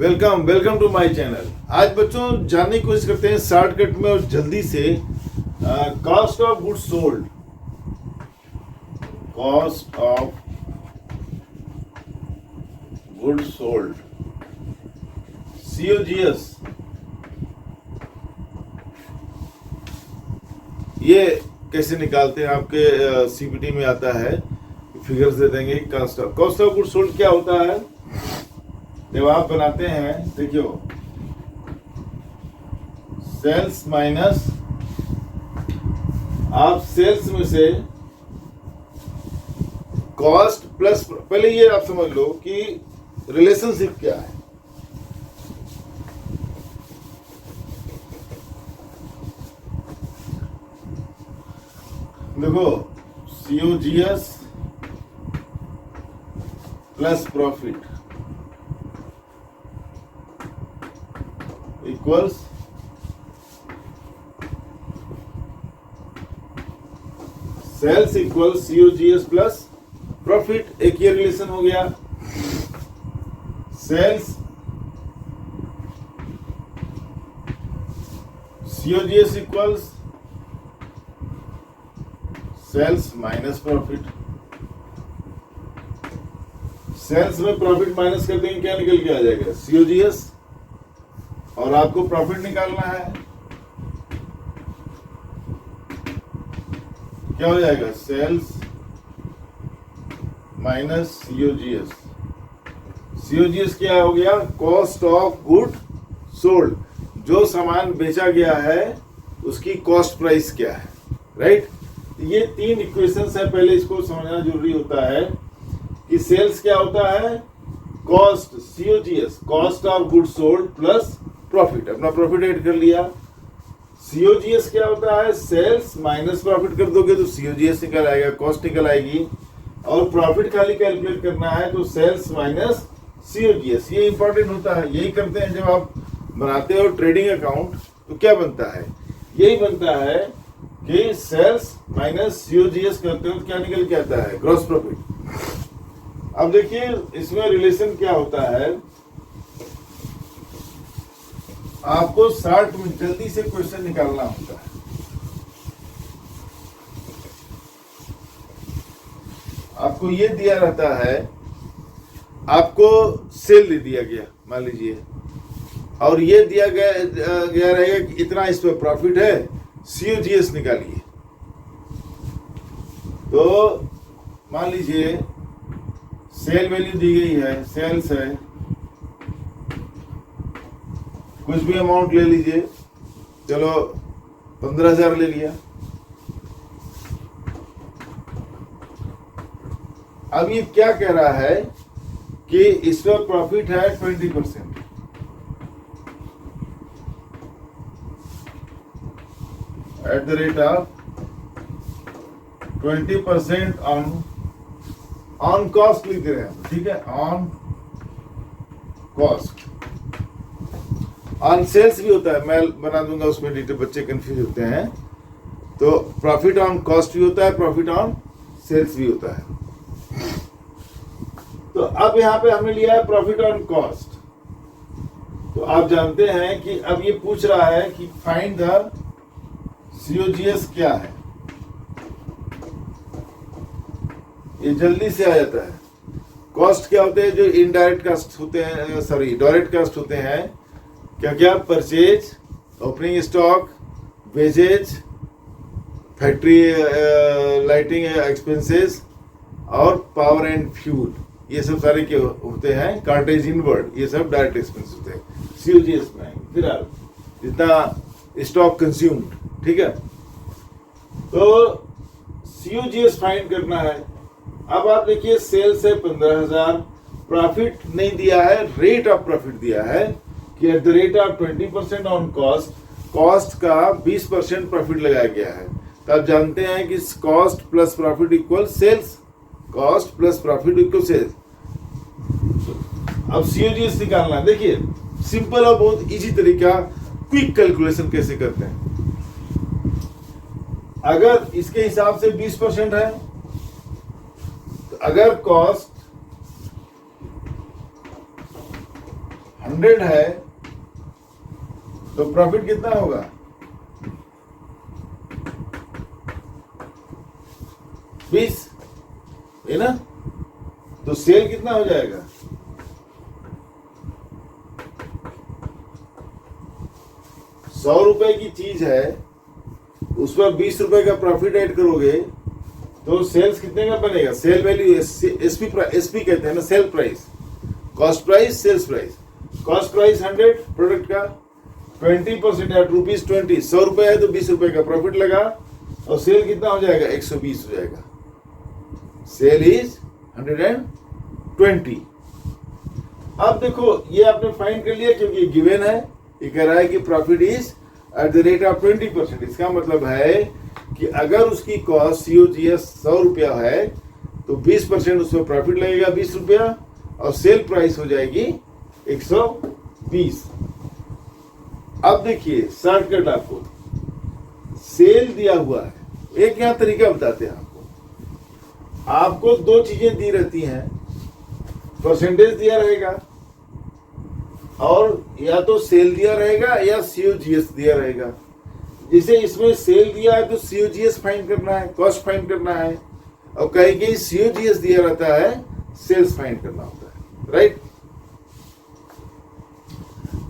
Welcome welcome to my channel. आज बच्चों जानने की कोशिश करते हैं शॉर्टकट में और जल्दी से cost of goods sold. Cost of goods sold COGS, ये कैसे निकालते हैं? आपके CPT में आता है, फिगर्स दे देंगे। कॉस्ट ऑफ गुड्स सोल्ड क्या होता है? जब आप बनाते हैं, देखियो, सेल्स माइनस, आप सेल्स में से कॉस्ट प्लस, पहले ये आप समझ लो कि रिलेशनशिप क्या है। देखो, COGS plus profit equals sales equals COGS plus profit. एक ये रिलेशन हो गया। Sales COGS equals sales minus profit. Sales में प्रॉफिट माइनस कर देंगे, क्या निकल के आ जाएगा? COGS। और आपको प्रॉफिट निकालना है, क्या हो जाएगा? Sales minus COGS। COGS क्या हो गया? Cost of good sold. जो सामान बेचा गया है उसकी कॉस्ट प्राइस क्या है, राइट? ये तीन इक्वेशंस है, पहले इसको समझना जरूरी होता है कि सेल्स क्या होता है? Cost, COGS, cost of good sold plus profit. अपना प्रॉफिट ऐड कर लिया। COGS क्या होता है? सेल्स माइनस प्रॉफिट कर दोगे तो COGS निकल आएगा, कॉस्ट निकल आएगी। और प्रॉफिट खाली कैलकुलेट करना है तो सेल्स माइनस COGS। ये इंपॉर्टेंट होता है, यही करते हैं जब आप बनाते हो ट्रेडिंग अकाउंट। तो क्या बनता है? यही बनता है कि सेल्स माइनस COGS करते हो तो क्या निकल के आता है? Gross profit. अब देखिए इसमें रिलेशन क्या होता है। आपको 60 मिनट जल्दी से क्वेश्चन निकालना होता है। आपको ये दिया रहता है, आपको सेल दे दिया गया मान लीजिए, और ये दिया गया रहेगा कि इतना इस पे प्रॉफिट है, COGS निकालिए। तो मान लीजिए सेल वैल्यू दी गई है, सेल्स है, कुछ भी अमाउंट ले लीजिए, चलो 15,000 ले लिया। अब ये क्या कह रहा है कि इसमें प्रॉफिट है 20%। At the rate of 20% on cost लिख रहे हैं, ठीक है? On cost. ऑन सेल्स भी होता है, मैं बना दूंगा उसमें डिटेल, बच्चे कंफ्यूज होते हैं। तो प्रॉफिट ऑन कॉस्ट भी होता है, प्रॉफिट ऑन सेल्स भी होता है। तो अब यहां पे हमने लिया है प्रॉफिट ऑन कॉस्ट। तो आप जानते हैं कि अब ये पूछ रहा है कि फाइंड द COGS क्या है। ये जल्दी से आ जाता है। कॉस्ट क्या होते हैं? जो इनडायरेक्ट कॉस्ट होते हैं, सॉरी डायरेक्ट कॉस्ट होते हैं। क्या क्या? Purchase, opening stock, wages, factory lighting expenses और पावर एंड फ्यूल। ये सब सारे क्या होते हैं? Cartage inward. ये सब डायरेक्ट एक्सपेंस होते हैं, COGS में आएंगे। फिर जितना स्टॉक कंज्यूम्ड, ठीक है? तो COGS फाइंड करना है। अब आप देखिए सेल्स है 15,000, प्रॉफिट नहीं दिया है, रेट ऑफ प्रॉफिट दिया है कि at the rate of 20% on cost, cost का 20% प्रॉफिट लगाया गया है। तो आप जानते हैं कि cost plus profit equal sales, cost plus profit equal sales. अब COGS निकालना है। देखिए सिंपल और बहुत इजी तरीका, क्विक कैलकुलेशन कैसे करते हैं। अगर इसके हिसाब से 20% है, तो अगर कॉस्ट 100 है तो प्रॉफिट कितना होगा? 20 है ना? तो सेल कितना हो जाएगा? 100 रुपए की चीज है, उस पर 20 रुपए का प्रॉफिट ऐड करोगे तो सेल्स कितने का बनेगा? सेल वैल्यू एसपी कहते हैं ना, sale price, cost price, sales price. Cost price 100 product का, 20% या ₹20, 100 रुपए है तो 20 रुपए का प्रॉफिट लगा और सेल कितना हो जाएगा? 120 हो जाएगा। Sale is 120। अब देखो ये आपने फाइंड कर लिया क्योंकि गिवन है, ये कह रहा है कि profit is at the rate of 20%। इसका मतलब है कि अगर उसकी कॉस्ट COGS 100 रुपया है तो 20% उसमें प्रॉफिट लगेगा 20 रुपया और सेल प्राइस हो जाएगी 120। अब देखिए शॉर्टकट, आपको सेल दिया हुआ है, एक यहाँ तरीका बताते हैं आपको दो चीजें दी रहती हैं, परसेंटेज दिया रहेगा और या तो सेल दिया रहेगा या COGS दिया रहेगा। जैसे इसमें सेल दिया है तो COGS फाइंड करना है, कॉस्ट फाइंड करना है, और कहीं कहीं COGS दिया रहता है, सेल्स फाइंड करना होता है, राइट?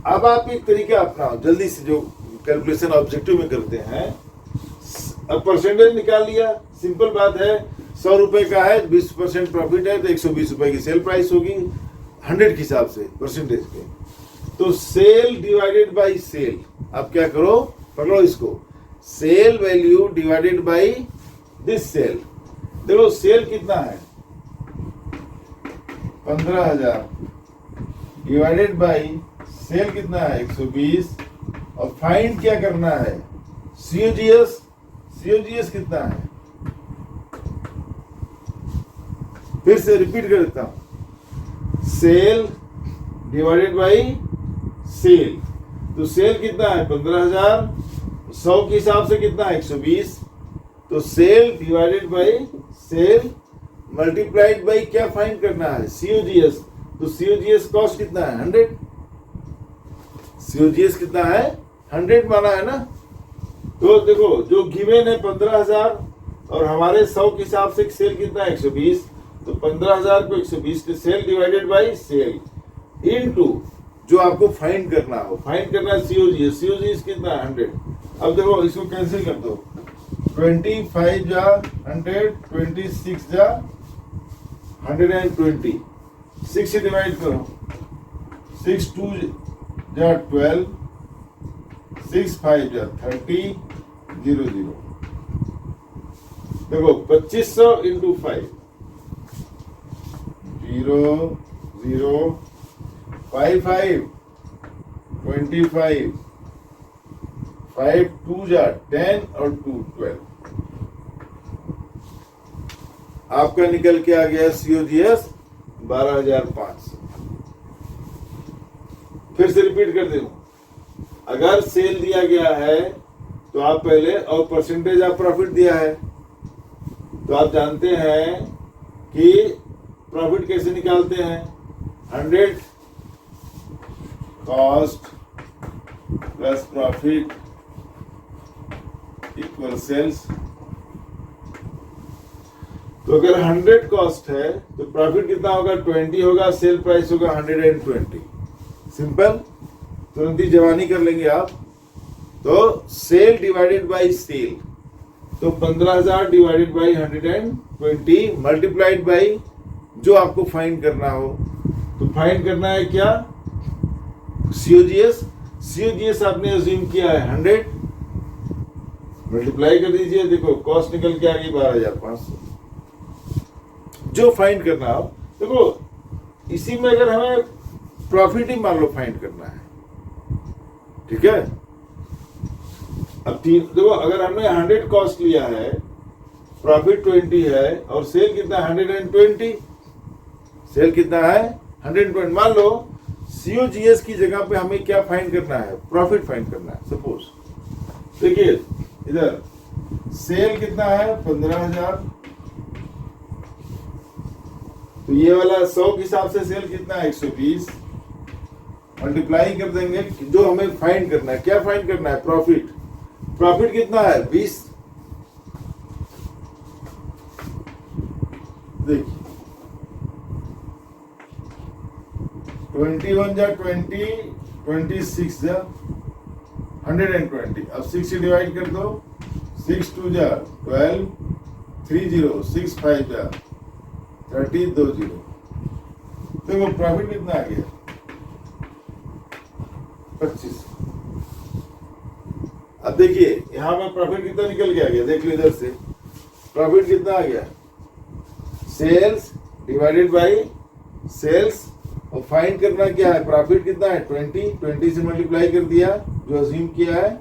अब आप एक तरीका अपनाओ जल्दी से, जो कैलकुलेशन ऑब्जेक्टिव में करते हैं। अब परसेंटेज निकाल लिया, सिंपल बात है, 100 रुपए का है, 20% प्रॉफिट है तो 120 रुपए की सेल प्राइस होगी 100 के हिसाब से परसेंटेज के। तो सेल डिवाइडेड बाई सेल, आप क्या करो, पकड़ो इसको, sale value divided by this sale. देखो सेल कितना है? 15,000 डिवाइडेड बाई सेल कितना है? 120। और फाइंड क्या करना है? COGS। COGS कितना है? फिर से रिपीट कर देता हूं, सेल डिवाइडेड बाई सेल। तो सेल कितना है? 15,000, 100 के हिसाब से कितना है? 120। तो sale divided by sale multiplied by क्या फाइंड करना है? COGS। तो COGS कॉस्ट कितना है? 100। COGS कितना है? 100 माना है ना। तो देखो जो गिवन है 15,000 और हमारे 100 के हिसाब से सेल कितना है? 120। तो 15,000 को 120 के sale divided by sale into जो आपको फाइंड करना हो, फाइंड करना है COGS। COGS कितना है? 100। अब देखो इसको कैंसिल कर दो, 25 जा 100, 26 जा 120, 6 से डिवाइड करो, 6 2 जा 12, 6 5 जा 30, 0 0। देखो 2500 इंटू 5, 0 0 5 5 25, 5 2 जा 10 और 2 12। आपका निकल के आ गया COGS 12,500। फिर से रिपीट कर दूं, अगर सेल दिया गया है तो आप पहले, और परसेंटेज ऑफ प्रॉफिट दिया है तो आप जानते हैं कि प्रॉफिट कैसे निकालते हैं? 100 cost plus profit equal sales. तो अगर 100 कॉस्ट है तो प्रॉफिट कितना होगा? 20 होगा, सेल प्राइस होगा 120। सिंपल, तुरंत ही जवानी कर लेंगे आप। तो सेल डिवाइडेड बाई सेल, तो 15,000 डिवाइडेड बाई 120 मल्टीप्लाइड बाई जो आपको फाइंड करना हो। तो फाइंड करना है क्या? COGS। COGS आपने अज्यूम किया है 100, मल्टीप्लाई कर दीजिए, देखो कॉस्ट निकल के आ गई 12,500। जो फाइंड करना हो, देखो इसी में अगर हमें प्रॉफिट ही मान लो फाइंड करना है, ठीक है। अब देखो अगर हमने 100 कॉस्ट लिया है, प्रॉफिट 20 है और सेल कितना? 120। सेल कितना है? 120। मान लो COGS की जगह पे हमें क्या फाइंड करना है? प्रॉफिट फाइंड करना है। सपोज देखिए इधर सेल कितना है? 15,000। तो ये वाला 100 के हिसाब से सेल कितना है? 120। मल्टीप्लाई कर देंगे जो हमें फाइंड करना है। क्या फाइंड करना है? प्रॉफिट। प्रॉफिट कितना है? 20। देखिए 21 जा 20, 26 जा 120। अब 6 से डिवाइड कर दो। 6 2 जा 12, 3 0, 6 5 जा 30, 2 0। देखो प्रॉफिट कितना आ गया? 25। अब देखिए यहां पर प्रॉफिट कितना निकल के आ गया, देख लो इधर से। प्रॉफिट कितना आ गया? सेल्स डिवाइडेड बाय सेल्स, और फाइंड करना क्या है? प्रॉफिट कितना है? 20 से मल्टीप्लाई कर दिया, जो अज्यूम किया है,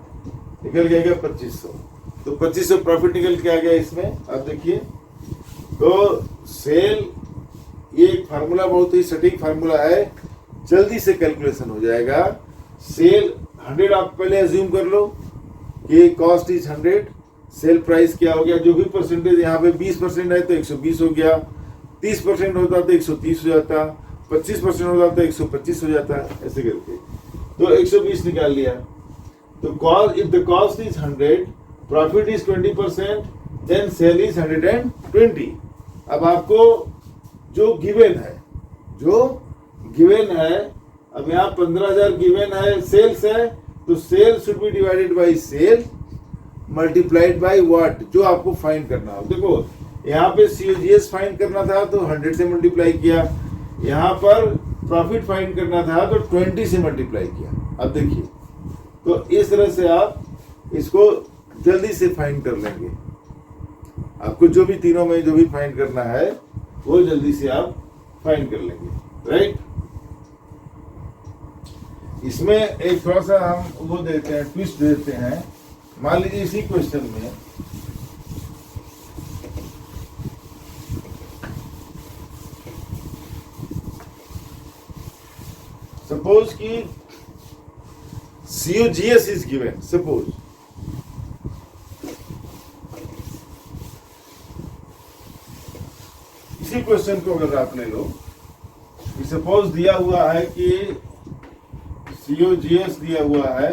निकल के आ गया 2500। तो 2500 प्रॉफिट निकल के आ गया इसमें। अब देखिए तो सेल, ये एक फार्मूला बहुत ही सटीक फार्मूला है, जल्दी से कैलकुलेशन हो जाएगा। सेल 100 आप पहले अज्यूम कर लो कि कॉस्ट इज 100, सेल प्राइस क्या हो गया? जो भी परसेंटेज यहाँ पे 20% है तो 120 हो गया, 30% होता तो 130 हो जाता, 25% होता तो 125 हो जाता, ऐसे करके तो 120 निकाल लिया। तो cost, if the cost is 100, profit is 20%, then sale is 120। अब आपको जो गिवन है, अब यहाँ 15,000 गिवन है, सेल्स है, तो sale should be divided by sale multiplied by what, जो आपको फाइंड करना हो। देखो यहाँ पे COGS फाइंड करना था तो 100 से मल्टीप्लाई किया, यहाँ पर प्रॉफिट फाइंड करना था तो 20 से मल्टीप्लाई किया। अब देखिए तो इस तरह से आप इसको जल्दी से फाइंड कर लेंगे। आपको जो भी तीनों में जो भी फाइंड करना है वो जल्दी से आप फाइंड कर लेंगे, राइट। इसमें एक थोड़ा सा हम वो देते हैं, ट्विस्ट देते हैं। मान लीजिए इसी क्वेश्चन में सपोज कि COGS इज गिवन, सपोज इसी क्वेश्चन को अगर आप ले लो, सपोज दिया हुआ है कि COGS दिया हुआ है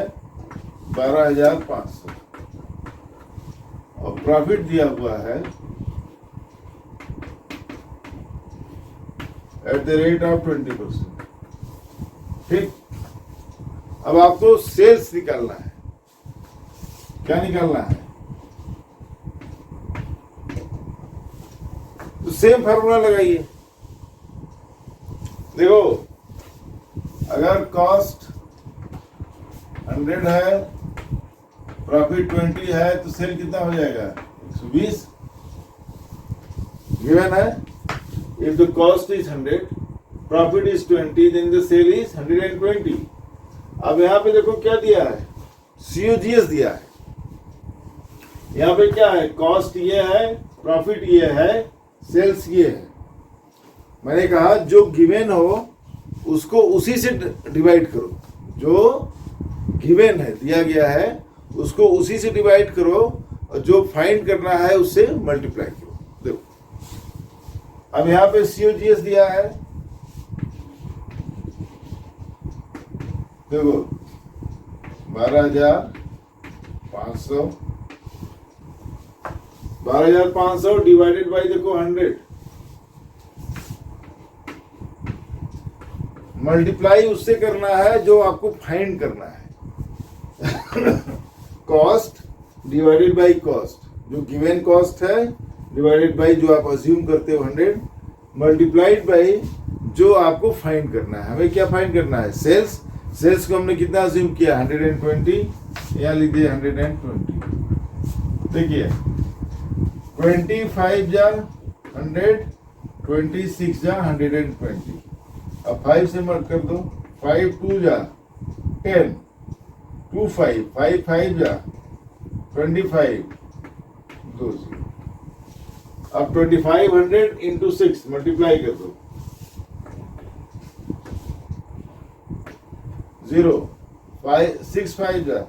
12,500 और प्रॉफिट दिया हुआ है एट द रेट ऑफ 20%। ठीक, अब आपको सेल्स निकालना है। क्या निकालना है? तो सेम फार्मूला लगाइए। देखो अगर कॉस्ट 100 है, प्रॉफिट 20 है, तो सेल कितना हो जाएगा? 120 गिवन है। If the cost is 100, profit is 20, then the sale is 120। अब यहाँ पे देखो क्या दिया है? COGS दिया है। यहाँ पे क्या है? कॉस्ट ये है, प्रॉफिट ये है, सेल्स ये है। मैंने कहा जो गिवन हो उसको उसी से डिवाइड करो, जो गिवन है, दिया गया है, उसको उसी से डिवाइड करो, और जो फाइंड करना है उससे मल्टीप्लाई करो। देखो अब यहाँ पे COGS दिया है, देखो 12,500 डिवाइडेड बाई देखो 100, मल्टीप्लाई उससे करना है जो आपको फाइंड करना है। कॉस्ट डिवाइडेड बाई कॉस्ट, जो गिवन कॉस्ट है, डिवाइडेड बाई जो आप अज्यूम करते हो 100, मल्टीप्लाइड बाई जो आपको फाइंड करना है। हमें क्या फाइंड करना है? सेल्स। सेल्स को हमने कितना अज्यूम किया? 120। यहाँ लिख दिया 120। देखिए 25 जा 100, 26 जा 120। अब 5 से मत कर दो, 5 2 जा 10, 2 5, 5 5 जा 25, 2 0। अब 2500 इंटू 6 मल्टीप्लाई कर दो, 0 5 6 5 जा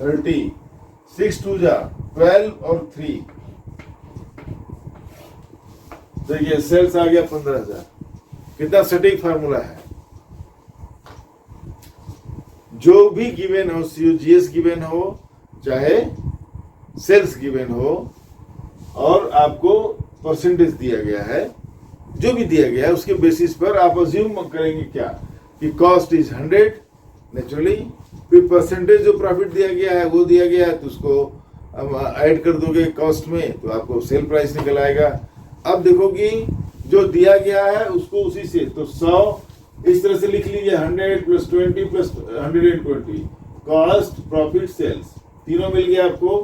30, 6 2 जा 12 और 3। देखिए सेल्स आ गया 15,000। कितना सटीक फार्मूला है। जो भी गिवन हो, COGS गिवन हो चाहे सेल्स गिवन हो, और आपको परसेंटेज दिया गया है, जो भी दिया गया है उसके बेसिस पर आप अज्यूम करेंगे क्या कि कॉस्ट इज 100 नेचुरली, फिर परसेंटेज जो प्रॉफिट दिया गया है वो दिया गया है तो उसको ऐड कर दोगे कॉस्ट में तो आपको सेल प्राइस निकल आएगा। अब देखो कि जो दिया गया है उसको उसी से तो 100 इस तरह से लिख लीजिए, 100 + 20 + 120 कॉस्ट प्रॉफिट सेल्स तीनों मिल गया आपको।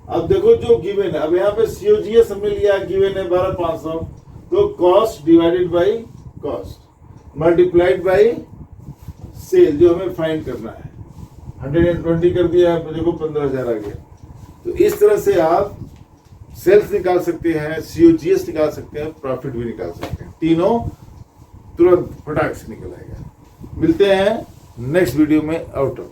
अब देखो जो गिवन है, अब यहाँ पे COGS मिल गया, गिवन है 12,500, तो cost divided by cost multiplied by sale जो हमें फाइंड करना है, 120 कर दिया, देखो 15,000 आ गया। तो इस तरह से आप सेल्स निकाल सकते हैं, COGS निकाल सकते हैं, प्रॉफिट भी निकाल सकते हैं, तीनों तुरंत फटाक से निकल आएगा। मिलते हैं नेक्स्ट वीडियो में आउट ऑफ